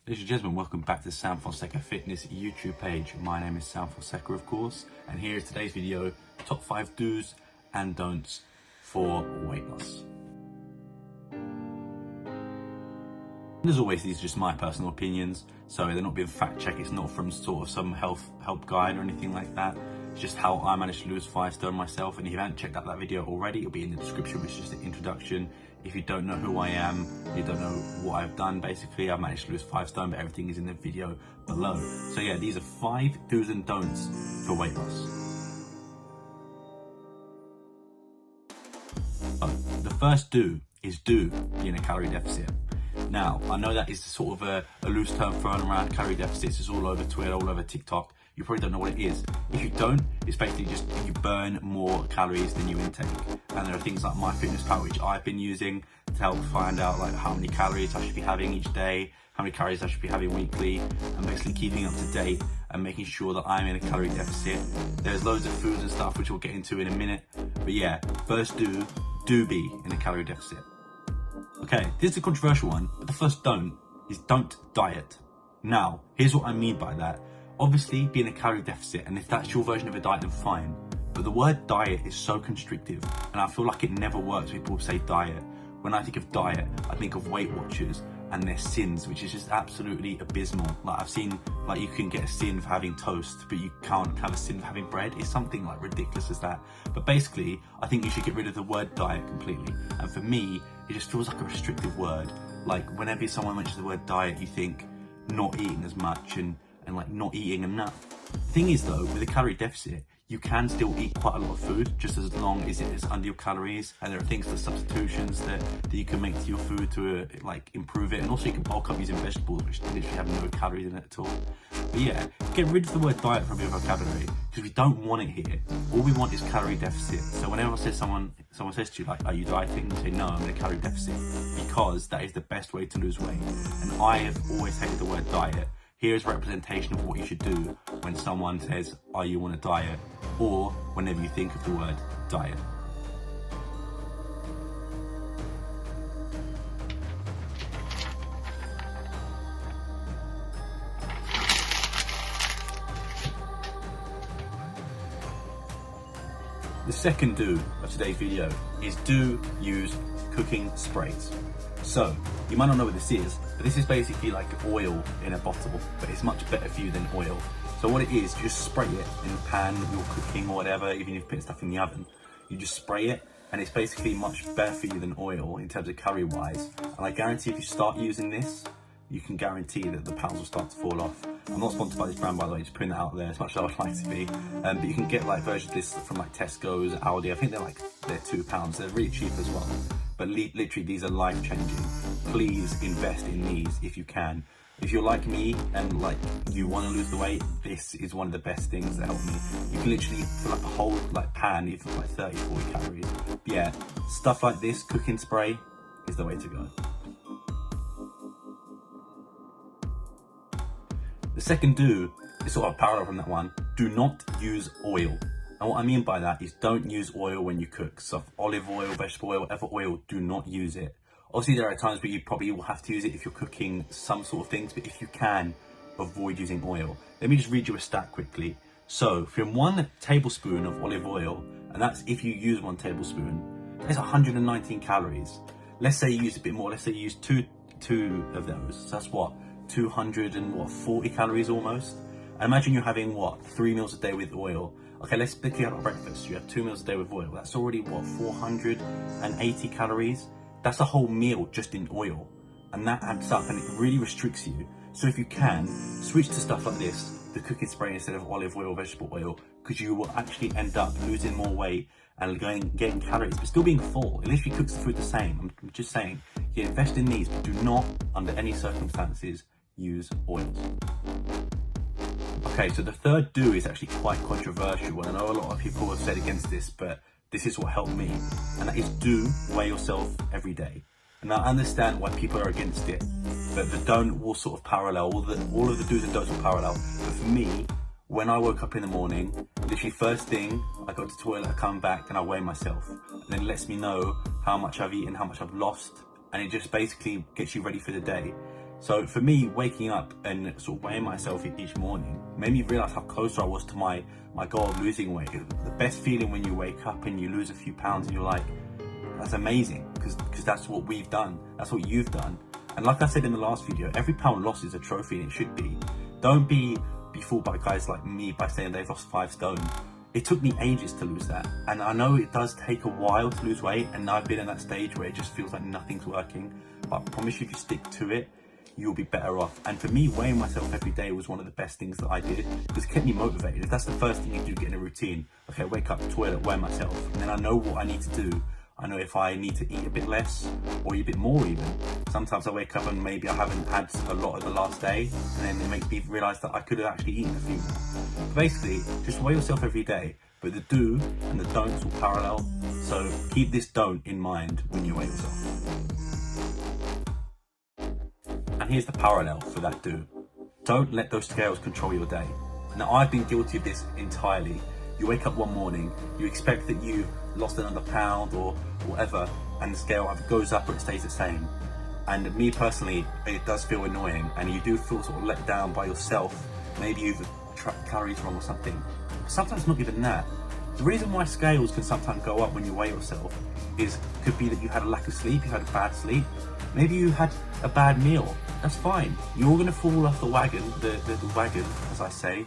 Ladies and gentlemen, welcome back to Sam Fonseca Fitness YouTube page. My name is Sam Fonseca, of course, and here is today's video, top 5 do's and don'ts for weight loss. As always, these are just my personal opinions, so they're not being fact checked. It's not from sort of some help guide or anything like that. It's just how I managed to lose 5 stone myself, and if you haven't checked out that video already, it'll be in the description, which is just an introduction. If you don't know who I am, you don't know what I've done, basically, I've managed to lose 5 stone, but everything is in the video below. So yeah, these are 5 do's and don'ts for weight loss. The first do is do be in a calorie deficit. Now, I know that is sort of a loose term thrown around. Calorie deficits is all over Twitter, all over TikTok. You probably don't know what it is. If you don't, it's basically just you burn more calories than you intake. And there are things like MyFitnessPal, which I've been using to help find out like how many calories I should be having each day, how many calories I should be having weekly, and basically keeping up to date and making sure that I'm in a calorie deficit. There's loads of foods and stuff which we'll get into in a minute. But yeah, first do be in a calorie deficit. Okay, this is a controversial one, but the first don't is don't diet. Now, here's what I mean by that. Obviously, be in a calorie deficit, and if that's your version of a diet, then fine. But the word diet is so constrictive, and I feel like it never works when people say diet. When I think of diet, I think of Weight Watchers and their sins, which is just absolutely abysmal. Like I've seen, like you can get a sin for having toast, but you can't have a sin for having bread. It's something like ridiculous as that. But basically, I think you should get rid of the word diet completely. And for me, it just feels like a restrictive word. Like whenever someone mentions the word diet, you think not eating as much and like not eating enough. The thing is though, with a calorie deficit, you can still eat quite a lot of food, just as long as it is under your calories. And there are things, the substitutions that you can make to your food to like improve it. And also you can bulk up using vegetables, which literally have no calories in it at all. But yeah, get rid of the word diet from your vocabulary, because we don't want it here. All we want is calorie deficit. So whenever someone says to you like, are you dieting? You say, no, I'm in a calorie deficit, because that is the best way to lose weight. And I have always hated the word diet. Here's representation of what you should do when someone says, are you on a diet? Or whenever you think of the word diet. The second do of today's video is do use cooking sprays. So, you might not know what this is, but this is basically like oil in a bottle, but it's much better for you than oil. So what it is, you just spray it in the pan you're cooking or whatever, even if you're putting stuff in the oven. You just spray it, and it's basically much better for you than oil in terms of calorie wise. And I guarantee if you start using this, you can guarantee that the pounds will start to fall off. I'm not sponsored by this brand, by the way, just putting that out there as much as I would like to be. But you can get like versions of this from like Tesco's, Aldi. I think they're £2. They're really cheap as well. But literally, these are life changing. Please invest in these if you can. If you're like me and like you want to lose the weight, this is one of the best things that help me. You can literally fill up a whole like pan, you fill like 30, 40 calories. But yeah, stuff like this, cooking spray, is the way to go. The second do is sort of parallel from that one. Do not use oil. And what I mean by that is don't use oil when you cook. So olive oil, vegetable oil, whatever oil, do not use it. Obviously there are times where you probably will have to use it if you're cooking some sort of things, but if you can, avoid using oil. Let me just read you a stat quickly. So from 1 tablespoon of olive oil, and that's if you use 1 tablespoon, that's 119 calories. Let's say you use a bit more, let's say you use two of those. So that's what? 240 calories almost. And imagine you're having what, 3 meals a day with oil. Okay, let's pick it up at breakfast. You have 2 meals a day with oil. That's already what, 480 calories? That's a whole meal just in oil. And that adds up and it really restricts you. So if you can, switch to stuff like this, the cooking spray instead of olive oil, vegetable oil, because you will actually end up losing more weight and getting calories, but still being full. It literally cooks the food the same. I'm just saying, yeah, invest in these, but do not, under any circumstances, use oils. Okay, so the third do is actually quite controversial, and I know a lot of people have said against this, but this is what helped me, and that is do weigh yourself every day. And I understand why people are against it, but the don't will sort of parallel, all of the do's and don'ts will parallel. But for me, when I woke up in the morning, literally first thing, I go to the toilet, I come back and I weigh myself. And then it lets me know how much I've eaten, how much I've lost, and it just basically gets you ready for the day. So for me, waking up and sort of weighing myself each morning made me realize how close I was to my goal of losing weight. The best feeling when you wake up and you lose a few pounds and you're like, that's amazing, because that's what we've done, that's what you've done. And like I said in the last video, every pound lost is a trophy, and it should be. Don't be fooled by guys like me by saying they've lost 5 stone. It took me ages to lose that, and I know it does take a while to lose weight, and I've been in that stage where it just feels like nothing's working, but I promise you, if you stick to it, you'll be better off. And for me, weighing myself every day was one of the best things that I did, because it kept me motivated. If that's the first thing you do, get in a routine. Okay, wake up, toilet, weigh myself, and then I know what I need to do. I know if I need to eat a bit less or eat a bit more even. Sometimes I wake up and maybe I haven't had a lot of the last day, and then it makes me realise that I could have actually eaten a few more. But basically, just weigh yourself every day, but the do and the don'ts will parallel. So keep this don't in mind when you weigh yourself. And here's the parallel for that do. Don't let those scales control your day. Now, I've been guilty of this entirely. You wake up one morning, you expect that you lost another pound or whatever, and the scale either goes up or it stays the same. And me personally, it does feel annoying, and you do feel sort of let down by yourself. Maybe you've tracked calories wrong or something. Sometimes not even that. The reason why scales can sometimes go up when you weigh yourself could be that you had a lack of sleep, you had a bad sleep. Maybe you had a bad meal. That's fine. You're gonna fall off the wagon, the wagon, as I say.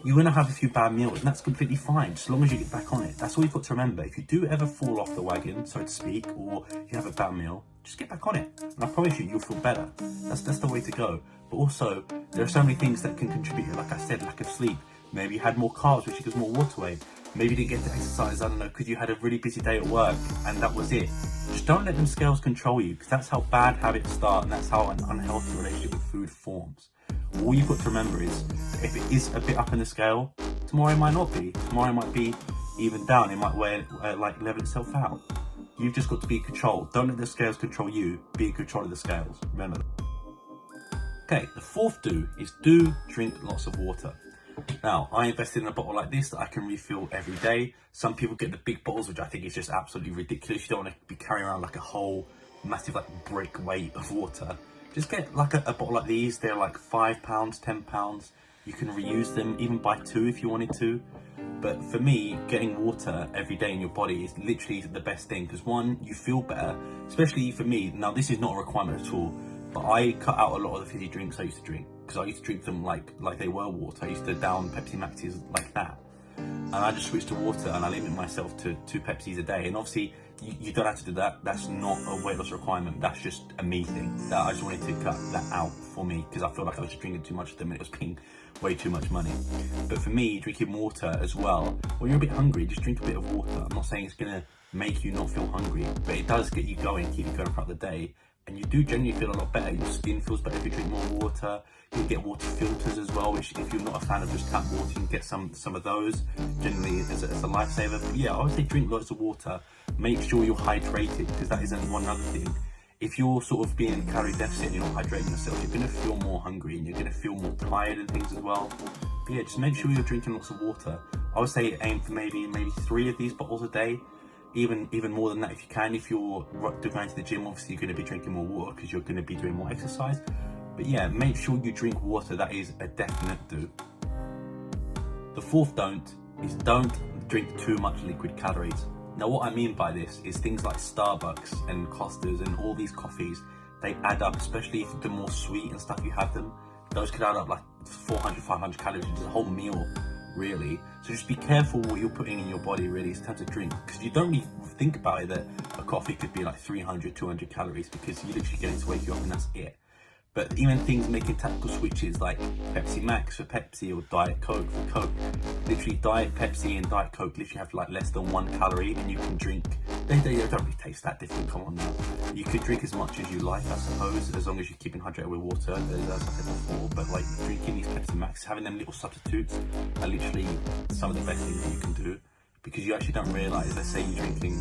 You're gonna have a few bad meals, and that's completely fine, as long as you get back on it. That's all you've got to remember. If you do ever fall off the wagon, so to speak, or you have a bad meal, just get back on it. And I promise you, you'll feel better. That's the way to go. But also, there are so many things that can contribute. Like I said, lack of sleep. Maybe you had more carbs, which equals more water weight. Maybe you didn't get to exercise, I don't know, because you had a really busy day at work, and that was it. Just don't let them scales control you, because that's how bad habits start, and that's how an unhealthy relationship with food forms. All you've got to remember is that if it is a bit up in the scale, tomorrow it might not be. Tomorrow it might be even down. It might level itself out. You've just got to be in control. Don't let the scales control you. Be in control of the scales. Remember that. Okay, the fourth do is drink lots of water. Now, I invested in a bottle like this that I can refill every day. Some people get the big bottles, which I think is just absolutely ridiculous. You don't want to be carrying around like a whole massive brick weight of water. Just get like a bottle like these. They're like £5, £10. You can reuse them, even buy 2 if you wanted to. But for me, getting water every day in your body is literally the best thing, because one, you feel better, especially for me. Now, this is not a requirement at all, but I cut out a lot of the fizzy drinks I used to drink, because I used to drink them like they were water. I used to down Pepsi Maxes like that. And I just switched to water, and I limit myself to 2 Pepsis a day. And obviously, you don't have to do that. That's not a weight loss requirement. That's just a me thing. That I just wanted to cut that out for me, because I feel like I was drinking too much of them and it was being way too much money. But for me, drinking water as well, when you're a bit hungry, just drink a bit of water. I'm not saying it's gonna make you not feel hungry, but it does get you going, keep you going throughout the day. And you do generally feel a lot better. Your skin feels better if you drink more water. You can get water filters as well, which if you're not a fan of just tap water, you can get some of those. Generally, as a lifesaver. But yeah, I would say drink lots of water. Make sure you're hydrated, because that isn't one other thing. If you're sort of being in a calorie deficit and you're not hydrating yourself, you're going to feel more hungry and you're going to feel more tired and things as well. But yeah, just make sure you're drinking lots of water. I would say aim for maybe 3 of these bottles a day. Even more than that if you can. If you're going to the gym, obviously you're going to be drinking more water because you're going to be doing more exercise. But yeah, make sure you drink water. That is a definite do. The fourth don't is don't drink too much liquid calories. Now, what I mean by this is things like Starbucks and Costas and all these coffees, they add up, especially if the more sweet and stuff you have them. Those could add up like 400, 500 calories, which is a whole meal, really. So just be careful what you're putting in your body, really, in terms of drink, because you don't really think about it that a coffee could be like 300, 200 calories, because you literally get it to wake you up and that's it. But even things making tactical switches like Pepsi Max for Pepsi or Diet Coke for Coke, literally Diet Pepsi and Diet Coke literally have like less than 1 calorie, and you can drink, they don't really taste that different, come on now. You could drink as much as you like, I suppose, as long as you're keeping hydrated with water, as I said before. But like drinking these Pepsi Max, having them little substitutes are literally some of the best things that you can do, because you actually don't realise, let's say you're drinking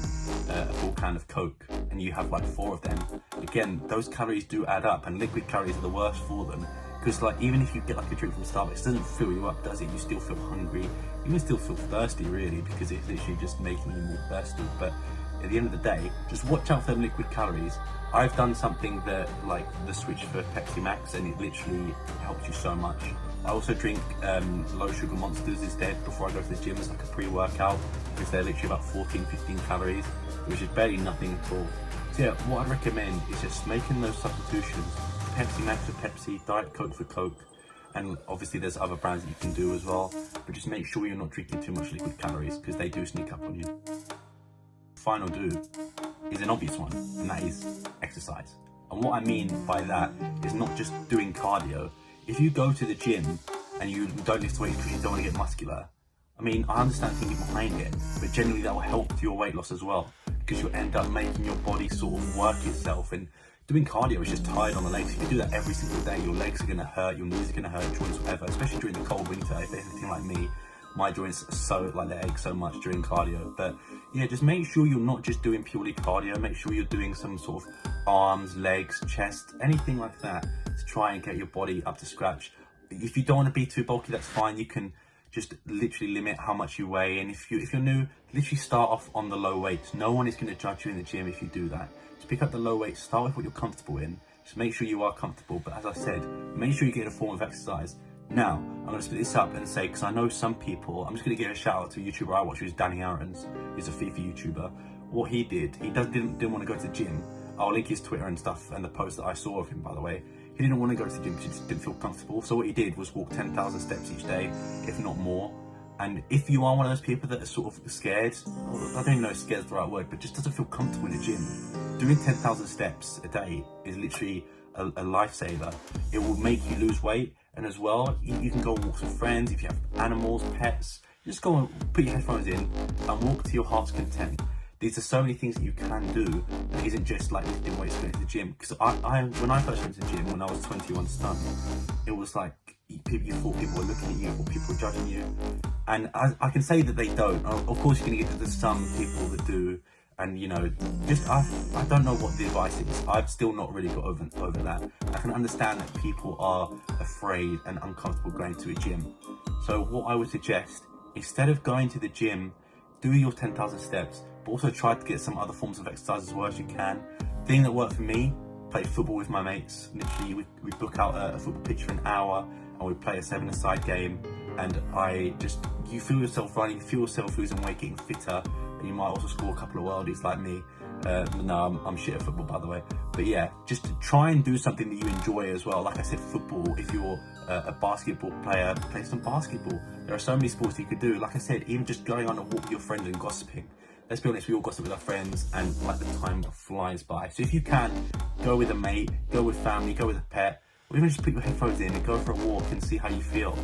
a full can of Coke and you have like 4 of them. Again, those calories do add up, and liquid calories are the worst for them, because like even if you get like a drink from Starbucks, it doesn't fill you up, does it? You still feel hungry, you can still feel thirsty really, because it's literally just making you more thirsty. But at the end of the day, just watch out for them liquid calories. I've done something that, like the switch for Pepsi Max, and it literally helps you so much. I also drink low sugar Monsters instead before I go to the gym as like a pre-workout, because they're literally about 14-15 calories, which is barely nothing at all. So yeah, what I'd recommend is just making those substitutions. Pepsi Max for Pepsi, Diet Coke for Coke, and obviously there's other brands that you can do as well, but just make sure you're not drinking too much liquid calories, because they do sneak up on you. Final do is an obvious one, and that is exercise. And what I mean by that is not just doing cardio. If you go to the gym and you don't lift weights because you don't want to get muscular, I mean, I understand thinking behind it, but generally that will help with your weight loss as well, because you'll end up making your body sort of work itself. And doing cardio is just tired on the legs. If you do that every single day, your legs are going to hurt, your knees are going to hurt, joints, whatever, especially during the cold winter. If there's anything like me, my joints are so, like, they ache so much during cardio. But yeah, just make sure you're not just doing purely cardio. Make sure you're doing some sort of arms, legs, chest, anything like that to try and get your body up to scratch. If you don't want to be too bulky, that's fine. You can just literally limit how much you weigh. And if you're new, literally start off on the low weights. No one is going to judge you in the gym if you do that. Just pick up the low weights, start with what you're comfortable in. Just make sure you are comfortable. But as I said, make sure you get a form of exercise. Now, I'm going to split this up and say, because I know some people, I'm just going to give a shout out to a YouTuber I watch, who's Danny Aarons. He's a FIFA YouTuber. What he did, he didn't want to go to the gym. I'll link his Twitter and stuff and the post that I saw of him, by the way. He didn't want to go to the gym because he just didn't feel comfortable. So what he did was walk 10,000 steps each day, if not more. And if you are one of those people that are sort of scared, or I don't even know if scared is the right word, but just doesn't feel comfortable in the gym, doing 10,000 steps a day is literally a lifesaver. It will make you lose weight. And as well, you can go on walks with friends. If you have animals, pets, just go and put your headphones in and walk to your heart's content. These are so many things that you can do that isn't just like lifting weights going to the gym. Because when I first went to the gym, when I was 21 stone, it was like you thought people were looking at you, or people were judging you. And I can say that they don't. Of course, you're going to get to the some people that do. And you know, just I don't know what the advice is. I've still not really got over that. I can understand that people are afraid and uncomfortable going to a gym. So what I would suggest, instead of going to the gym, do your 10,000 steps, but also try to get some other forms of exercise as well as you can. Thing that worked for me, play football with my mates. Literally, we book out a football pitch for an hour and we play a 7-a-side game. And you feel yourself running, you feel yourself losing weight, getting fitter. And you might also score a couple of worldies like me. No, I'm shit at football, by the way. But yeah, just try and do something that you enjoy as well. Like I said, football. If you're a basketball player, play some basketball. There are so many sports you could do. Like I said, even just going on a walk with your friends and gossiping. Let's be honest, we all gossip with our friends, and like the time flies by. So if you can, go with a mate, go with family, go with a pet, or even just put your headphones in and go for a walk and see how you feel.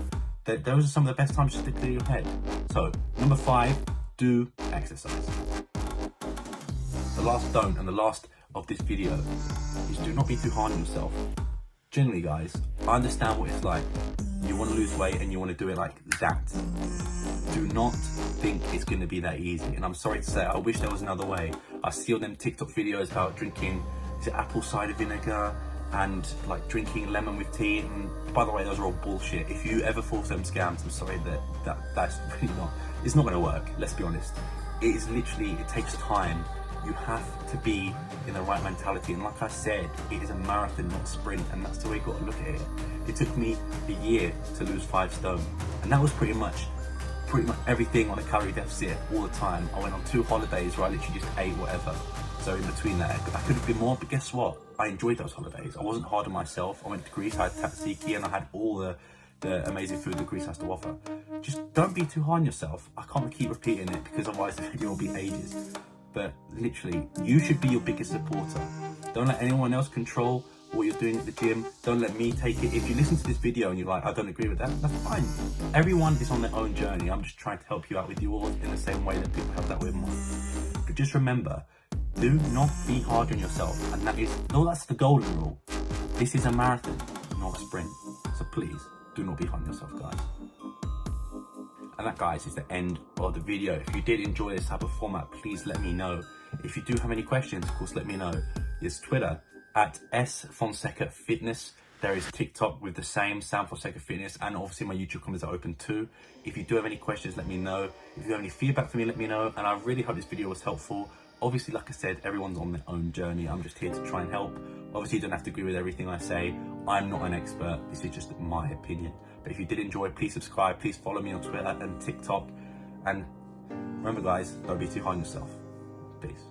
Those are some of the best times just to clear your head. So, number 5, do exercise. The last don't and the last of this video is do not be too hard on yourself. Generally, guys, I understand what it's like. You want to lose weight and you want to do it like that. Do not think it's going to be that easy. And I'm sorry to say, I wish there was another way. I see all them TikTok videos about drinking, is it apple cider vinegar? And like drinking lemon with tea. And by the way, those are all bullshit. If you ever fall for them scams, I'm sorry, that's really not, it's not going to work. Let's be honest. It is literally, it takes time. You have to be in the right mentality. And like I said, it is a marathon, not a sprint. And that's the way you got to look at it. It took me a year to lose 5 stone. And that was pretty much everything on a calorie deficit all the time. I went on 2 holidays where I literally just ate whatever. So in between that, I could have been more, but guess what? I enjoyed those holidays. I wasn't hard on myself. I went to Greece, I had tzatziki, and I had all the amazing food that Greece has to offer. Just don't be too hard on yourself. I can't keep repeating it because otherwise the video will be ages. But literally, you should be your biggest supporter. Don't let anyone else control what you're doing at the gym. Don't let me take it. If you listen to this video and you're like, I don't agree with that, that's fine. Everyone is on their own journey. I'm just trying to help you out with yours in the same way that people have that with mine. But just remember, do not be hard on yourself. And that's the golden rule. This is a marathon, not a sprint. So please, do not be hard on yourself, guys. And that, guys, is the end of the video. If you did enjoy this type of format, please let me know. If you do have any questions, of course, let me know. There's Twitter at @SFonseca Fitness. There is TikTok with the same, Sam Fonseca Fitness, and obviously my YouTube comments are open too. If you do have any questions, let me know. If you have any feedback for me, let me know. And I really hope this video was helpful. Obviously, like I said, everyone's on their own journey. I'm just here to try and help. Obviously, you don't have to agree with everything I say. I'm not an expert. This is just my opinion. But if you did enjoy, please subscribe. Please follow me on Twitter and TikTok. And remember, guys, don't be too hard on yourself. Peace.